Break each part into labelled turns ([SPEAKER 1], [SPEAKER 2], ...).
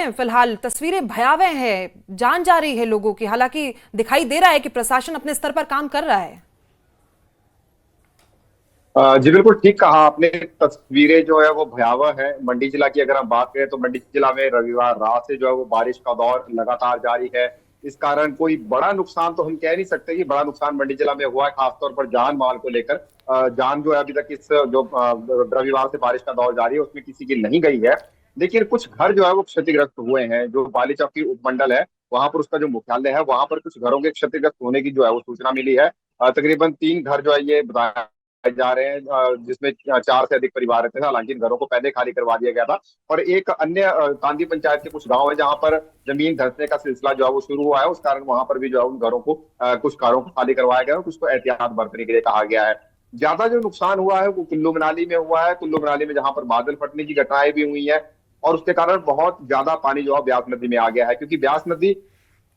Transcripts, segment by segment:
[SPEAKER 1] हैं फिलहाल? तस्वीरें भयावह हैं, जान जा रही है लोगों की। हालांकि दिखाई दे रहा है कि प्रशासन अपने स्तर पर काम कर रहा है।
[SPEAKER 2] जी बिल्कुल ठीक कहा आपने। तस्वीरें जो है वो भयावह है। मंडी जिला की अगर हम बात करें तो मंडी जिला में रविवार रात से जो है वो बारिश का दौर लगातार जारी है। इस कारण कोई बड़ा नुकसान तो हम कह नहीं सकते कि बड़ा नुकसान मंडी जिला में हुआ है, खासतौर पर जान माल को लेकर। जान जो है अभी तक इस जो रविवार से बारिश का दौर जारी है उसमें किसी की नहीं गई है। लेकिन कुछ घर जो है वो क्षतिग्रस्त हुए हैं। जो बालीचौकी उपमंडल है वहां पर उसका जो मुख्यालय है वहां पर कुछ घरों के क्षतिग्रस्त होने की जो है वो सूचना मिली है। तकरीबन 3 घर जो है ये बताया जा रहे हैं, जिसमें 4 से अधिक परिवार रहते थे। हालांकि इन घरों को पहले खाली करवा दिया गया था। और एक अन्य तांदी पंचायत के कुछ गांव है जहां पर जमीन धंसने का सिलसिला जो है वो शुरू हुआ है। उस कारण वहां पर भी जो है उन घरों को कुछ घरों को खाली करवाया गया है, कुछ को एहतियात बरतने के लिए कहा गया है। ज्यादा जो नुकसान हुआ है वो कुल्लू मनाली में हुआ है। कुल्लू मनाली में जहां पर बादल फटने की घटनाएं भी हुई है और उसके कारण बहुत ज्यादा पानी जो है ब्यास नदी में आ गया है, क्योंकि ब्यास नदी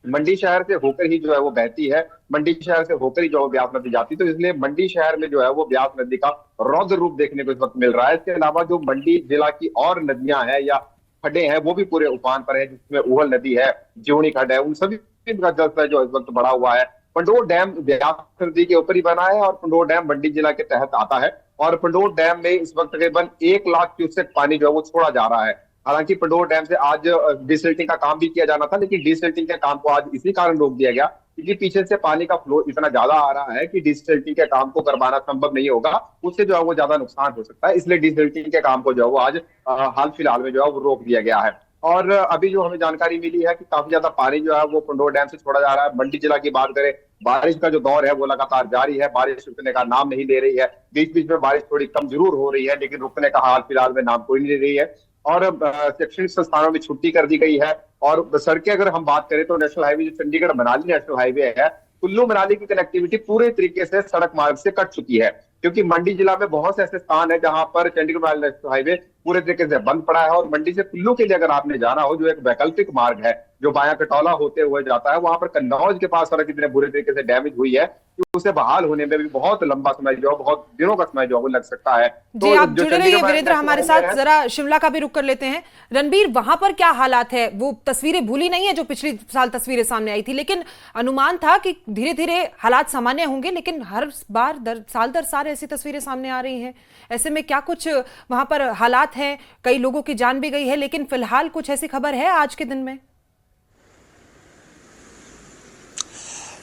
[SPEAKER 2] मंडी शहर से होकर ही जो है वो बहती है। मंडी शहर से होकर ही जो है ब्यास नदी जाती है, तो इसलिए मंडी शहर में जो है वो ब्यास नदी का रौद्र रूप देखने को इस वक्त मिल रहा है। इसके अलावा जो मंडी जिला की और नदियां हैं या खड्डे हैं वो भी पूरे उफान पर है, जिसमें उहल नदी है, जीवनी खड्ड है, उन सभी का जलस्तर जो इस वक्त बढ़ा हुआ है। पंडोर डैम ब्यास नदी के ऊपर ही बना है और पंडोर डैम मंडी जिला के तहत आता है। और पंडोर डैम में इस वक्त तकरीबन 1 लाख क्यूसेक पानी जो है वो छोड़ा जा रहा है। हालांकि पंडोर डैम से आज डिसल्टिंग का काम भी किया जाना था, लेकिन डिसल्टिंग के काम को आज इसी कारण रोक दिया गया क्योंकि पीछे से पानी का फ्लो इतना ज्यादा आ रहा है कि डिसल्टिंग के काम को करवाना संभव नहीं होगा। उससे जो है वो ज्यादा नुकसान हो सकता है, इसलिए डिसल्टिंग के काम को जो है वो आज हाल फिलहाल में जो है वो रोक दिया गया है। और अभी जो हमें जानकारी मिली है कि काफी ज्यादा पानी जो है वो पंडोर डैम से छोड़ा जा रहा है। मंडी जिला की बात करें, बारिश का जो दौर है वो लगातार जारी है। बारिश रुकने का नाम नहीं ले रही है। बीच बीच में बारिश थोड़ी कम जरूर हो रही है, लेकिन रुकने का हाल फिलहाल में नाम कोई नहीं ले रही है। और शैक्षणिक संस्थानों में छुट्टी कर दी गई है। और सड़कें अगर हम बात करें तो नेशनल हाईवे जो चंडीगढ़ मनाली नेशनल हाईवे है, कुल्लू मनाली की कनेक्टिविटी पूरे तरीके से सड़क मार्ग से कट चुकी है, क्योंकि मंडी जिला में बहुत से ऐसे स्थान है जहां पर चंडीगढ़ मनाली नेशनल हाईवे पूरे तरीके से बंद पड़ा है। और मंडी से कुल्लू के लिए अगर आपने जाना हो, जो एक वैकल्पिक मार्ग है जो बाया कटौला होते हुए जाता है, वहां पर कन्नौज के पास सड़क इतने बुरे तरीके से डैमेज हुई है कि उसे बहाल होने में भी बहुत लंबा समय जो है, बहुत दिनों का समय जो है वो लग सकता है।
[SPEAKER 1] जी,
[SPEAKER 2] तो
[SPEAKER 1] आप
[SPEAKER 2] जो
[SPEAKER 1] जुड़े रहिए
[SPEAKER 2] चंडीगढ़
[SPEAKER 1] वीरेंद्र
[SPEAKER 2] नेशनल
[SPEAKER 1] हमारे
[SPEAKER 2] हाईवे
[SPEAKER 1] साथ।
[SPEAKER 2] है।
[SPEAKER 1] जरा शिमला का भी रुख कर लेते हैं। रणबीर, वहां पर क्या हालात है? वो तस्वीरें भूली नहीं है जो पिछली साल तस्वीरें सामने आई थी, लेकिन अनुमान था कि धीरे धीरे हालात सामान्य होंगे, लेकिन हर बार साल दर साल ऐसी तस्वीरें सामने आ रही हैं। ऐसे में क्या कुछ वहां पर हालात हैं? कई लोगों की जान भी गई है, लेकिन फिलहाल कुछ ऐसी खबर है आज के दिन में?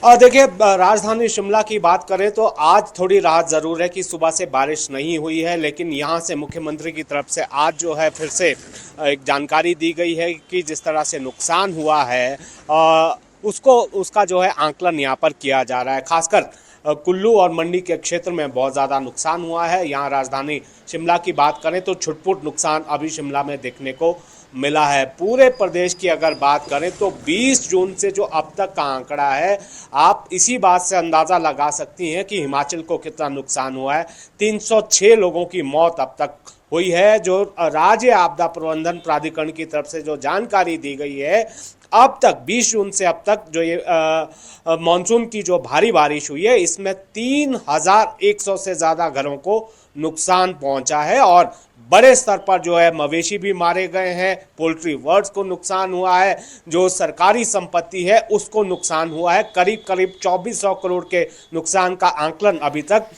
[SPEAKER 3] देखिए, राजधानी शिमला की बात करें तो आज थोड़ी राहत ज़रूर है कि सुबह से बारिश नहीं हुई है, लेकिन यहाँ से मुख्यमंत्री की तरफ से आज जो है फिर से एक जानकारी दी गई है कि जिस तरह से नुकसान हुआ है उसका जो है आंकलन यहाँ पर किया जा रहा है। खासकर कुल्लू और मंडी के क्षेत्र में बहुत ज़्यादा नुकसान हुआ है। यहाँ राजधानी शिमला की बात करें तो छुटपुट नुकसान अभी शिमला में देखने को मिला है। पूरे प्रदेश की अगर बात करें तो 20 जून से जो अब तक का आंकड़ा है, आप इसी बात से अंदाज़ा लगा सकती हैं कि हिमाचल को कितना नुकसान हुआ है। 306 लोगों की मौत अब तक हुई है। जो राज्य आपदा प्रबंधन प्राधिकरण की तरफ से जो जानकारी दी गई है, अब तक 20 जून से अब तक जो ये मानसून की जो भारी बारिश हुई है, इसमें 3100 से ज़्यादा घरों को नुकसान पहुंचा है और बड़े स्तर पर जो है मवेशी भी मारे गए हैं, पोल्ट्री वर्ड्स को नुकसान हुआ है, जो सरकारी संपत्ति है उसको नुकसान हुआ है। करीब करीब 2400 करोड़ के नुकसान का आंकलन अभी तक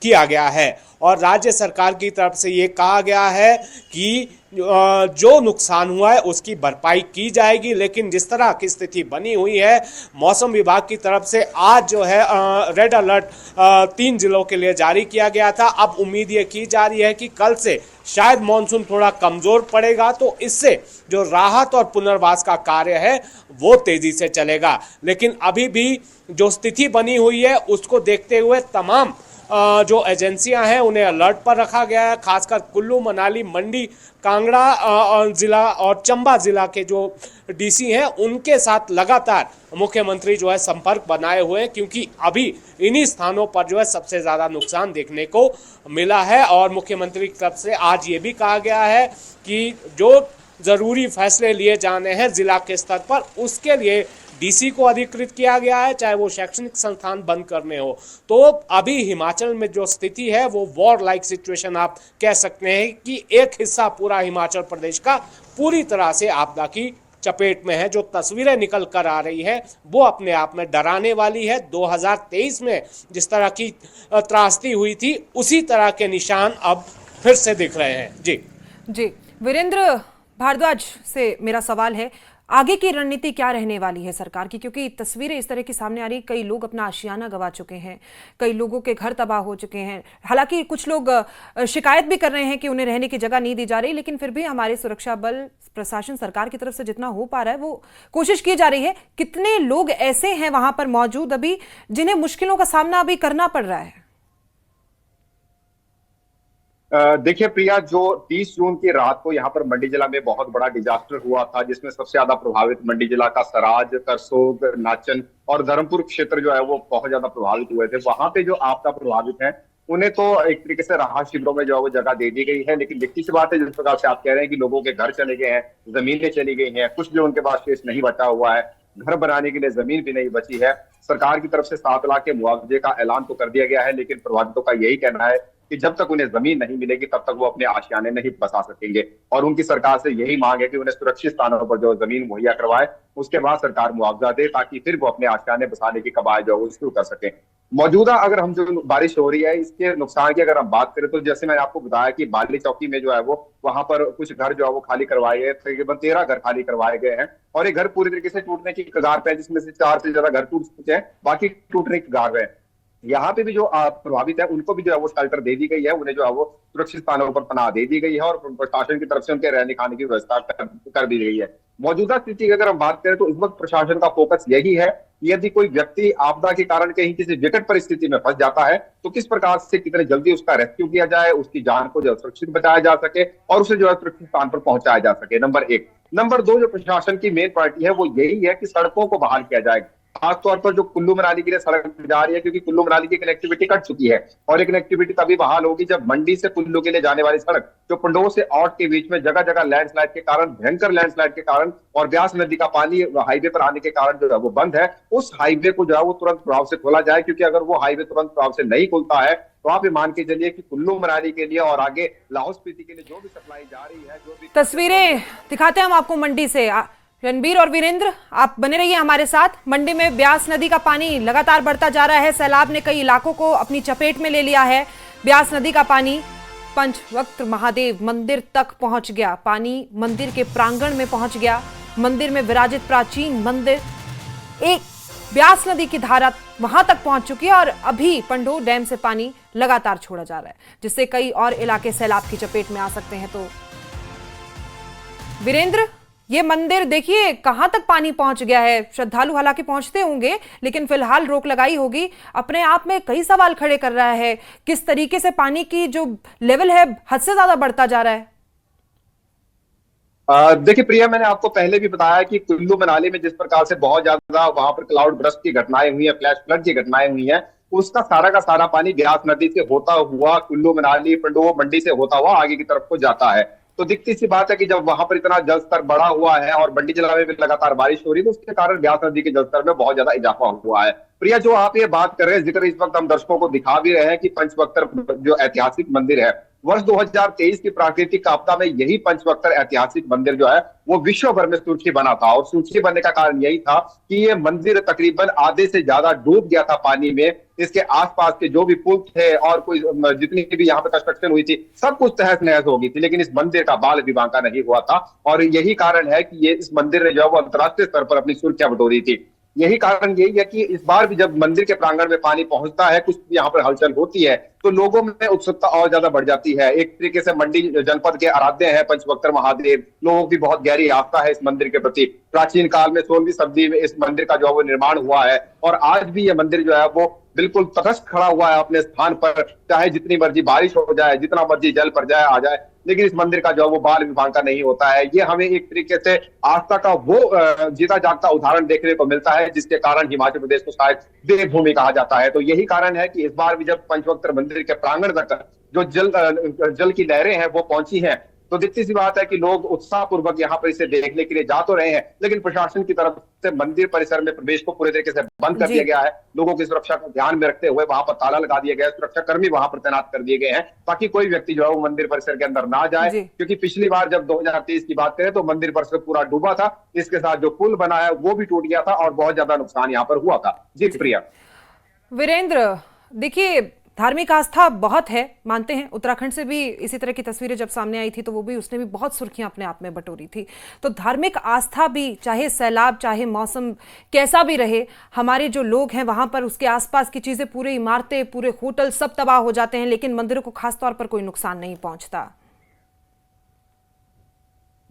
[SPEAKER 3] किया गया है। और राज्य सरकार की तरफ से ये कहा गया है कि जो नुकसान हुआ है उसकी भरपाई की जाएगी, लेकिन जिस तरह की स्थिति बनी हुई है, मौसम विभाग की तरफ से आज जो है रेड अलर्ट 3 जिलों के लिए जारी किया गया था। अब उम्मीद ये की जा रही है कि कल से शायद मानसून थोड़ा कमज़ोर पड़ेगा, तो इससे जो राहत और पुनर्वास का कार्य है वो तेज़ी से चलेगा। लेकिन अभी भी जो स्थिति बनी हुई है उसको देखते हुए तमाम जो एजेंसियां हैं उन्हें अलर्ट पर रखा गया है। खासकर कुल्लू मनाली मंडी कांगड़ा ज़िला और चंबा ज़िला के जो डीसी हैं उनके साथ लगातार मुख्यमंत्री जो है संपर्क बनाए हुए हैं, क्योंकि अभी इन्हीं स्थानों पर जो है सबसे ज़्यादा नुकसान देखने को मिला है। और मुख्यमंत्री की तरफ से आज ये भी कहा गया है कि जो ज़रूरी फैसले लिए जाने हैं ज़िला के स्तर पर, उसके लिए डीसी को अधिकृत किया गया है, चाहे वो शैक्षणिक संस्थान बंद करने हो। तो अभी हिमाचल में जो स्थिति है वो वॉर लाइक सिचुएशन आप कह सकते हैं कि एक हिस्सा पूरा हिमाचल प्रदेश का पूरी तरह से आपदा की चपेट में है। जो तस्वीरें निकल कर आ रही है वो अपने आप में डराने वाली है। 2023 में जिस तरह की त्रासदी हुई थी उसी तरह के निशान अब फिर से दिख रहे हैं। जी
[SPEAKER 1] वीरेंद्र भारद्वाज से मेरा सवाल है, आगे की रणनीति क्या रहने वाली है सरकार की? क्योंकि तस्वीरें इस तरह की सामने आ रही, कई लोग अपना आशियाना गंवा चुके हैं, कई लोगों के घर तबाह हो चुके हैं। हालांकि कुछ लोग शिकायत भी कर रहे हैं कि उन्हें रहने की जगह नहीं दी जा रही, लेकिन फिर भी हमारे सुरक्षा बल, प्रशासन, सरकार की तरफ से जितना हो पा रहा है वो कोशिश की जा रही है। कितने लोग ऐसे हैं वहां पर मौजूद अभी जिन्हें मुश्किलों का सामना अभी करना पड़ रहा है?
[SPEAKER 2] देखिए प्रिया, जो 30 जून की रात को यहाँ पर मंडी जिला में बहुत बड़ा डिजास्टर हुआ था, जिसमें सबसे ज्यादा प्रभावित मंडी जिला का सराज, करसोग, नाचन और धर्मपुर क्षेत्र जो है वो बहुत ज्यादा प्रभावित हुए थे। वहां पे जो आपदा प्रभावित है उन्हें तो एक तरीके से राहत शिविरों में जो है वो जगह दे दी गई है, लेकिन दिक्कत सी बात है जिस प्रकार से आप कह रहे हैं कि लोगों के घर चले गए हैं, जमीनें चली गई हैं, कुछ जो उनके पास शेष नहीं बचा हुआ है, घर बनाने के लिए जमीन भी नहीं बची है। सरकार की तरफ से 7 लाख के मुआवजे का ऐलान तो कर दिया गया है, लेकिन प्रभावितों का यही कहना है कि जब तक उन्हें जमीन नहीं मिलेगी तब तक वो अपने आशियाने नहीं बसा सकेंगे, और उनकी सरकार से यही मांग है कि उन्हें सुरक्षित स्थानों पर जो जमीन मुहैया करवाए, उसके बाद सरकार मुआवजा दे ताकि फिर वो अपने आशियाने बसाने की कवायद जो है शुरू कर सके। मौजूदा अगर हम जो बारिश हो रही है इसके नुकसान की अगर हम बात करें तो जैसे मैंने आपको बताया कि बाली चौकी में जो है वो वहां पर कुछ घर जो है वो खाली करवाए गए, तकरीबन 13 घर खाली करवाए गए हैं, और ये घर पूरी तरीके से टूटने की कगार पे है, जिसमें से 4 से ज्यादा घर टूट चुके हैं, बाकी टूटने की कगार है। यहाँ पे भी जो प्रभावित है उनको भी जो है वो शेल्टर दे दी गई है, उन्हें जो है वो सुरक्षित स्थानों पर पनाह दे दी गई है, और प्रशासन की तरफ से उनके रहने खाने की व्यवस्था कर दी गई है। मौजूदा स्थिति की अगर हम बात करें तो इस वक्त प्रशासन का फोकस यही है कि यदि कोई व्यक्ति आपदा के कारण कहीं किसी विकट परिस्थिति में फंस जाता है तो किस प्रकार से कितने जल्दी उसका रेस्क्यू किया जाए, उसकी जान को जो सुरक्षित बचाया जा सके और उसे जो है सुरक्षित स्थान पर पहुंचाया जा सके, नंबर 1। नंबर 2, जो प्रशासन की मेन प्रायोरिटी है वो यही है कि सड़कों को बहाल किया जाए, खासतौर पर जो कुल्लू मनाली के लिए सड़क जा रही है, क्योंकि कुल्लू मनाली की कनेक्टिविटी कट चुकी है, और ये कनेक्टिविटी तभी बहाल होगी जब मंडी से कुल्लू के लिए जाने वाली सड़क जो पंडोह से औट के बीच में जगह जगह लैंडस्लाइड के कारण, भयंकर लैंडस्लाइड के कारण और ब्यास नदी का पानी हाईवे पर आने के कारण जो है वो बंद है, उस हाईवे को जो है वो तुरंत प्रभाव से खोला जाए, क्योंकि अगर वो हाईवे तुरंत प्रभाव से नहीं खुलता है तो आप ये मान के चलिए कि कुल्लू मनाली के लिए और आगे लाहौल स्पीति के लिए जो भी सप्लाई जा रही है, जो भी
[SPEAKER 1] तस्वीरें दिखाते हैं हम आपको मंडी से। रणबीर और वीरेंद्र, आप बने रहिए हमारे साथ। मंडी में ब्यास नदी का पानी लगातार बढ़ता जा रहा है, सैलाब ने कई इलाकों को अपनी चपेट में ले लिया है। ब्यास नदी का पानी पंचवक्त महादेव मंदिर तक पहुंच गया, पानी मंदिर के प्रांगण में पहुंच गया। मंदिर में विराजित प्राचीन मंदिर, एक ब्यास नदी की धारा वहां तक पहुंच चुकी है और अभी पंडोह डैम से पानी लगातार छोड़ा जा रहा है, जिससे कई और इलाके सैलाब की चपेट में आ सकते हैं। तो वीरेंद्र, ये मंदिर देखिए कहां तक पानी पहुंच गया है। श्रद्धालु हालांकि पहुंचते होंगे लेकिन फिलहाल रोक लगाई होगी, अपने आप में कई सवाल खड़े कर रहा है। किस तरीके से पानी की जो लेवल है हद से ज्यादा बढ़ता जा रहा है।
[SPEAKER 2] देखिए प्रिया, मैंने आपको पहले भी बताया कि कुल्लू मनाली में जिस प्रकार से बहुत ज्यादा वहां पर क्लाउड बर्स्ट की घटनाएं हुई हैं, फ्लैश फ्लड की घटनाएं हुई हैं, उसका सारा का सारा पानी ब्यास नदी से होता हुआ कुल्लू मनाली, पंडोह, मंडी से होता हुआ आगे की तरफ को जाता है। तो दिखती सी बात है कि जब वहां पर इतना जल स्तर बढ़ा हुआ है और मंडी जिला में भी लगातार बारिश हो रही है तो उसके कारण ब्यास नदी के जल स्तर में बहुत ज्यादा इजाफा हुआ है। प्रिया, जो आप ये बात कर रहे हैं, जिक्र इस वक्त हम दर्शकों को दिखा भी रहे हैं कि पंचवक्तर जो ऐतिहासिक मंदिर है, वर्ष 2023 की प्राकृतिक आपदा में यही पंचवक्तर ऐतिहासिक मंदिर जो है वो विश्व भर में सुर्खी बना था, और सुर्खी बनने का कारण यही था कि ये मंदिर तकरीबन आधे से ज्यादा डूब गया था पानी में। इसके आसपास के जो भी पुल थे और कोई जितनी भी यहाँ पे कंस्ट्रक्शन हुई थी सब कुछ तहस नहस हो गई थी, लेकिन इस मंदिर का बाल भी बांका नहीं हुआ था, और यही कारण है कि ये इस मंदिर ने जो है वो अंतर्राष्ट्रीय स्तर पर अपनी सुर्खियां बटोरी थी। यही कारण यही है कि इस बार भी जब मंदिर के प्रांगण में पानी पहुंचता है, कुछ यहाँ पर हलचल होती है, तो लोगों में उत्सुकता और ज्यादा बढ़ जाती है। एक तरीके से मंडी जनपद के आराध्य हैं पंचवक्तर महादेव, लोगों की बहुत गहरी आस्था है इस मंदिर के प्रति। प्राचीन काल में 16वीं सदी में इस मंदिर का जो है वो निर्माण हुआ है, और आज भी ये मंदिर जो है वो बिल्कुल तटस्थ खड़ा हुआ है अपने स्थान पर, चाहे जितनी मर्जी बारिश हो जाए, जितना मर्जी जल पड़ जाए आ जाए, लेकिन इस मंदिर का जो है वो बाल भी बांका नहीं होता है। ये हमें एक तरीके से आस्था का वो जीता जागता उदाहरण देखने को मिलता है, जिसके कारण हिमाचल प्रदेश को शायद देवभूमि कहा जाता है। तो यही कारण है कि इस बार भी जब पंचवक्तर मंदिर के प्रांगण तक जो जल की लहरें हैं वो पहुंची हैं, तो दिखती सी बात है कि लोग उत्साहपूर्वक यहाँ पर इसे देखने के लिए जा तो रहे हैं, लेकिन प्रशासन की तरफ से मंदिर परिसर में प्रवेश को पूरे तरीके से बंद कर
[SPEAKER 1] जी।
[SPEAKER 2] दिया गया है। लोगों की सुरक्षा को ध्यान में रखते हुए वहां पर ताला लगा दिया गया है, सुरक्षा कर्मी वहां पर तैनात कर दिए गए हैं ताकि कोई व्यक्ति जो है वो मंदिर परिसर के अंदर ना जाए,
[SPEAKER 1] जी।
[SPEAKER 2] क्योंकि पिछली बार जब 2023 की बात करें तो मंदिर परिसर पूरा डूबा था, इसके साथ जो पुल बना है वो भी टूट गया था और बहुत ज्यादा नुकसान यहाँ पर हुआ था। जी प्रिया।
[SPEAKER 1] वीरेंद्र, देखिए धार्मिक आस्था बहुत है, मानते हैं। उत्तराखंड से भी इसी तरह की तस्वीरें जब सामने आई थी तो वो भी, उसने भी बहुत सुर्खियां अपने आप में बटोरी थी। तो धार्मिक आस्था भी, चाहे सैलाब, चाहे मौसम कैसा भी रहे, हमारे जो लोग हैं वहां पर उसके आसपास की चीजें, पूरे इमारतें, पूरे होटल सब तबाह हो जाते हैं, लेकिन मंदिरों को खासतौर पर कोई नुकसान नहीं पहुंचता।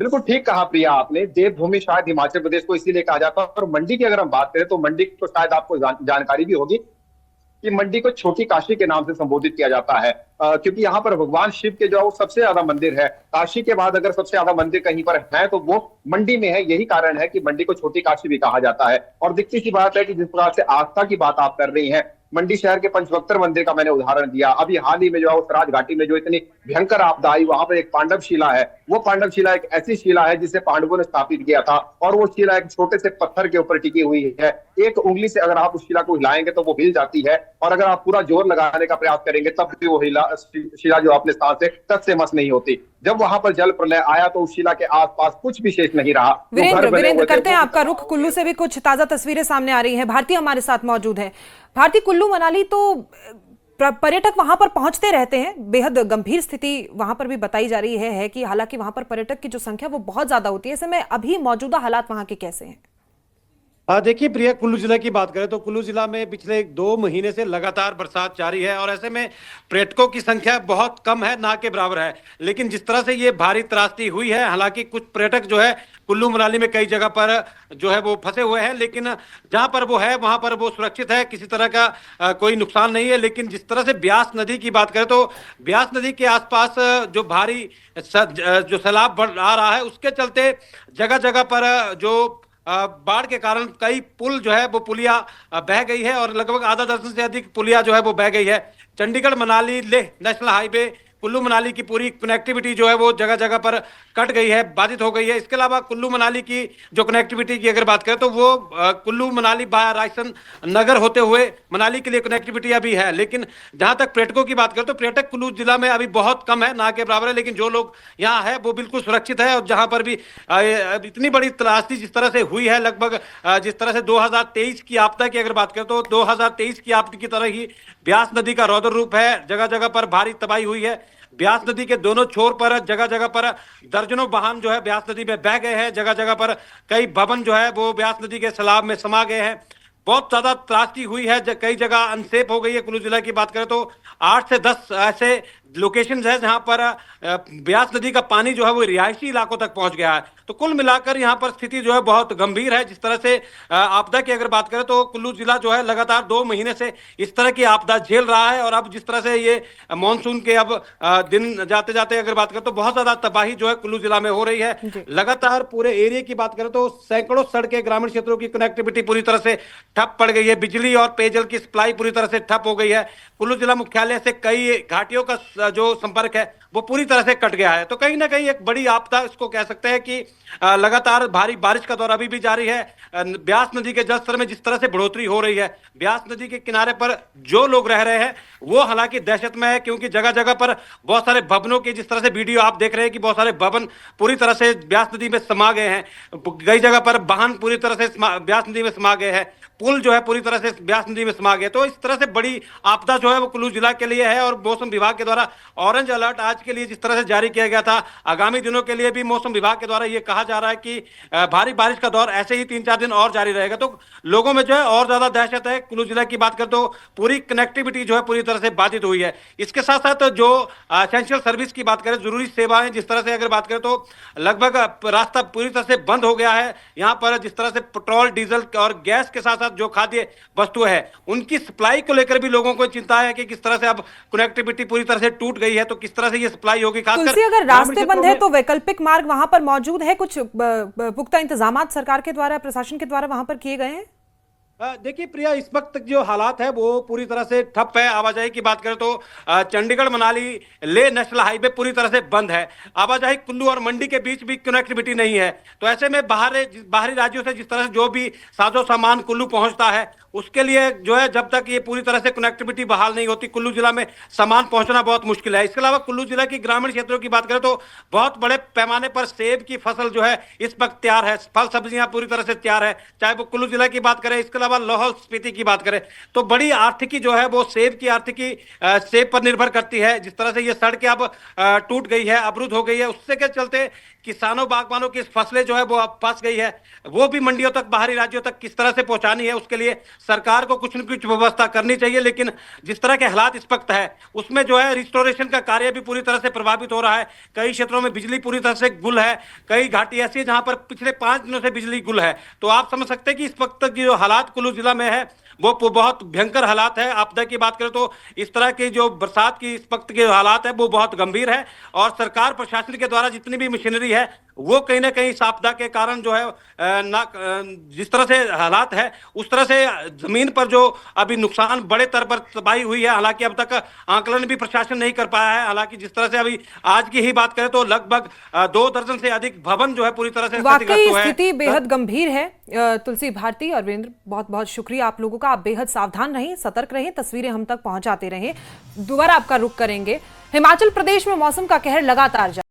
[SPEAKER 2] बिल्कुल ठीक कहा प्रिया आपने। देवभूमि शायद हिमाचल प्रदेश को इसीलिए कहा जाता है। और मंडी की अगर हम बात करें तो मंडी को शायद आपको जानकारी भी होगी कि मंडी को छोटी काशी के नाम से संबोधित किया जाता है, क्योंकि यहाँ पर भगवान शिव के जो है वो सबसे ज्यादा मंदिर है। काशी के बाद अगर सबसे ज्यादा मंदिर कहीं पर है तो वो मंडी में है। यही कारण है कि मंडी को छोटी काशी भी कहा जाता है। और दिखती सी बात है कि जिस प्रकार से आस्था की बात आप कर रही हैं, मंडी शहर के पंचवक्तर मंदिर का मैंने उदाहरण दिया। अभी हाल ही में जो है सराज घाटी में जो इतनी भयंकर आपदा आई, वहां पर एक पांडव शिला है। वो पांडव शिला एक ऐसी शिला है जिसे पांडवों ने स्थापित किया था, और वो शिला एक छोटे से पत्थर के ऊपर टिकी हुई है। एक उंगली से अगर आप उस शिला को हिलाएंगे तो वो हिल जाती है, और अगर आप पूरा जोर लगाने का प्रयास करेंगे तब भी वो शिला जो अपने स्थान से टस से मस नहीं होती। जब वहां पर जल प्रलय आया तो उस शिला के आसपास कुछ भी शेष नहीं रहा।
[SPEAKER 1] वीरेंद्र, करते हैं आपका रुख। कुल्लू से भी कुछ ताजा तस्वीरें सामने आ रही हैं। भारती हमारे साथ मौजूद है। भारती, कुल्लू मनाली तो पर्यटक वहां पर पहुंचते रहते हैं, बेहद गंभीर स्थिति वहां पर भी बताई जा रही है कि हालांकि वहां पर पर्यटक की जो संख्या वो बहुत ज्यादा होती है। ऐसे में अभी मौजूदा हालात वहां के कैसे हैं?
[SPEAKER 4] देखिए प्रिया, कुल्लू जिला की बात करें तो कुल्लू जिला में पिछले 2 महीने से लगातार बरसात जारी है, और ऐसे में पर्यटकों की संख्या बहुत कम है, ना के बराबर है। लेकिन जिस तरह से ये भारी त्रासदी हुई है, हालांकि कुछ पर्यटक जो है कुल्लू मनाली में कई जगह पर जो है वो फंसे हुए हैं, लेकिन जहां पर वो है वहां पर वो सुरक्षित है, किसी तरह का कोई नुकसान नहीं है। लेकिन जिस तरह से ब्यास नदी की बात करें तो ब्यास नदी के आसपास जो भारी जो सैलाब बढ़ आ रहा है, उसके चलते जगह जगह पर जो बाढ़ के कारण कई पुल जो है वो पुलिया बह गई है, और लगभग आधा दर्जन से अधिक पुलिया जो है वो बह गई है। चंडीगढ़ मनाली लेह नेशनल हाईवे कुल्लू मनाली की पूरी कनेक्टिविटी जो है वो जगह जगह पर कट गई है, बाधित हो गई है। इसके अलावा कुल्लू मनाली की जो कनेक्टिविटी की अगर बात करें तो वो कुल्लू मनाली बाया रायसन नगर होते हुए मनाली के लिए कनेक्टिविटी अभी है। लेकिन जहां तक पर्यटकों की बात करें तो पर्यटक कुल्लू जिला में अभी बहुत कम है, ना के बराबर है। लेकिन जो लोग यहाँ है वो बिल्कुल सुरक्षित है, और जहां पर भी इतनी बड़ी त्रासदी जिस तरह से हुई है, लगभग जिस तरह से 2023 की आपदा की अगर बात करें तो 2023 की आपदा की तरह ही ब्यास नदी का रौद्र रूप है। जगह जगह पर भारी तबाही हुई है। ब्यास नदी के दोनों छोर पर जगह जगह पर दर्जनों वाहन जो है ब्यास नदी में बह गए हैं। जगह जगह पर कई भवन जो है वो ब्यास नदी के सैलाब में समा गए हैं। बहुत ज्यादा त्रासदी हुई है, कई जगह अनसेफ हो गई है। कुल्लू जिला की बात करें तो 8 से 10 ऐसे लोकेशंस है जहां पर ब्यास नदी का पानी जो है वो रिहायशी इलाकों तक पहुंच गया है। तो कुल मिलाकर यहां पर स्थिति जो है बहुत गंभीर है। जिस तरह से आपदा की अगर बात करें तो कुल्लू जिला जो है लगातार 2 महीने से इस तरह की आपदा झेल रहा है, और अब जिस तरह से ये मानसून के अब दिन जाते जाते अगर बात करें तो बहुत ज्यादा तबाही जो है कुल्लू जिला में हो रही है। लगातार पूरे एरिया की बात करें तो सैकड़ों सड़कें, ग्रामीण क्षेत्रों की कनेक्टिविटी पूरी तरह से ठप पड़ गई है। बिजली और पेयजल की सप्लाई पूरी तरह से ठप हो गई है। कुल्लू जिला मुख्यालय से कई घाटियों का जो संपर्क है वो पूरी तरह से कट गया है। तो कहीं ना कहीं एक बड़ी आपदा इसको कह सकते हैं कि लगातार भारी बारिश का दौर अभी भी जारी है। ब्यास नदी के जलस्तर में जिस तरह से बढ़ोतरी हो रही है, ब्यास नदी के किनारे पर जो लोग रह रहे हैं वो हालांकि दहशत में है, क्योंकि जगह जगह पर बहुत सारे भवनों की, जिस तरह से वीडियो आप देख रहे हैं कि बहुत सारे भवन पूरी तरह से ब्यास नदी में समा गए हैं। कई जगह पर वाहन पूरी तरह से ब्यास नदी में समा गए हैं। पुल जो है पूरी तरह से ब्यास नदी में समा गए। तो इस तरह से बड़ी आपदा जो है वो कुल्लू जिला के लिए है, और मौसम विभाग के द्वारा ऑरेंज अलर्ट आज के लिए जिस तरह से जारी किया गया था, आगामी दिनों के लिए भी मौसम विभाग के द्वारा ये कहा जा रहा है कि भारी बारिश का दौर ऐसे ही 3-4 दिन और जारी रहेगा। तो लोगों में जो है और ज्यादा दहशत है। कुल्लू जिला की बात करें तो पूरी कनेक्टिविटी जो है पूरी तरह से बाधित हुई है। इसके साथ साथ जो एसेंशियल सर्विस की बात करें, जरूरी सेवाएं जिस तरह से अगर बात करें तो लगभग रास्ता पूरी तरह से बंद हो गया है। यहाँ पर जिस तरह से पेट्रोल, डीजल और गैस के साथ साथ जो खाद्य वस्तुएं है उनकी सप्लाई को लेकर भी लोगों को चिंता है कि किस तरह से अब कनेक्टिविटी पूरी तरह से टूट गई है, तो किस तरह से ये सप्लाई होगी। खासकर
[SPEAKER 1] अगर रास्ते बंद है तो वैकल्पिक मार्ग वहां पर मौजूद है? कुछ पुख्ता इंतजाम सरकार के द्वारा, प्रशासन के द्वारा वहां पर किए गए हैं?
[SPEAKER 4] देखिए प्रिया, इस वक्त जो हालात है वो पूरी तरह से ठप है। आवाजाही की बात करें तो चंडीगढ़ मनाली ले नेशनल हाईवे पूरी तरह से बंद है। आवाजाही कुल्लू और मंडी के बीच भी कनेक्टिविटी नहीं है। तो ऐसे में बाहरी राज्यों से जिस तरह से जो भी साजो सामान कुल्लू पहुंचता है, उसके लिए जो है जब तक ये पूरी तरह से कनेक्टिविटी बहाल नहीं होती, कुल्लू जिला में सामान पहुंचना बहुत मुश्किल है। इसके अलावा कुल्लू जिला की ग्रामीण क्षेत्रों की बात करें तो बहुत बड़े पैमाने पर सेब की फसल जो है इस वक्त तैयार है, फल सब्जियां पूरी तरह से तैयार है, चाहे वो कुल्लू जिला की बात करें। इसके अलावा लाहौल स्पीति की बात करें तो बड़ी आर्थिकी जो है वो सेब की आर्थिकी सेब पर निर्भर करती है। जिस तरह से ये सड़कें अब टूट गई है, अवरुद्ध हो गई है, उससे के चलते किसानों बागबानों की फसलें जो है वो अब फंस गई है। वो भी मंडियों तक, बाहरी राज्यों तक किस तरह से पहुंचानी है, उसके लिए सरकार को कुछ न कुछ व्यवस्था करनी चाहिए। लेकिन जिस तरह के हालात इस वक्त है उसमें जो है रिस्टोरेशन का कार्य भी पूरी तरह से प्रभावित हो रहा है। कई क्षेत्रों में बिजली पूरी तरह से गुल है, कई घाटी ऐसी है जहां पर पिछले 5 दिनों से बिजली गुल है। तो आप समझ सकते हैं कि इस वक्त की जो हालात कुल्लू जिला में है वो बहुत भयंकर हालात है। आपदा की बात करें तो इस तरह की जो बरसात की इस वक्त के हालात है वो बहुत गंभीर है, और सरकार प्रशासन के द्वारा जितनी भी मशीनरी है वो कहीं ना कहीं इस आपदा के कारण जो है जिस तरह से हालात है उस तरह से जमीन पर जो अभी नुकसान बड़े स्तर पर तबाही हुई है, हालांकि अब तक आंकलन भी प्रशासन नहीं कर पाया है। हालांकि जिस तरह से अभी आज की ही बात करें तो लगभग 2 दर्जन से अधिक भवन जो है पूरी तरह से
[SPEAKER 1] वाकई स्थिति बेहद गंभीर है। तुलसी भारती और वीरेंद्र, बहुत बहुत शुक्रिया आप लोगों का। आप बेहद सावधान रहें, सतर्क रहें, तस्वीरें हम तक पहुंचाते रहें। दोबारा आपका रुख करेंगे। हिमाचल प्रदेश में मौसम का कहर लगातार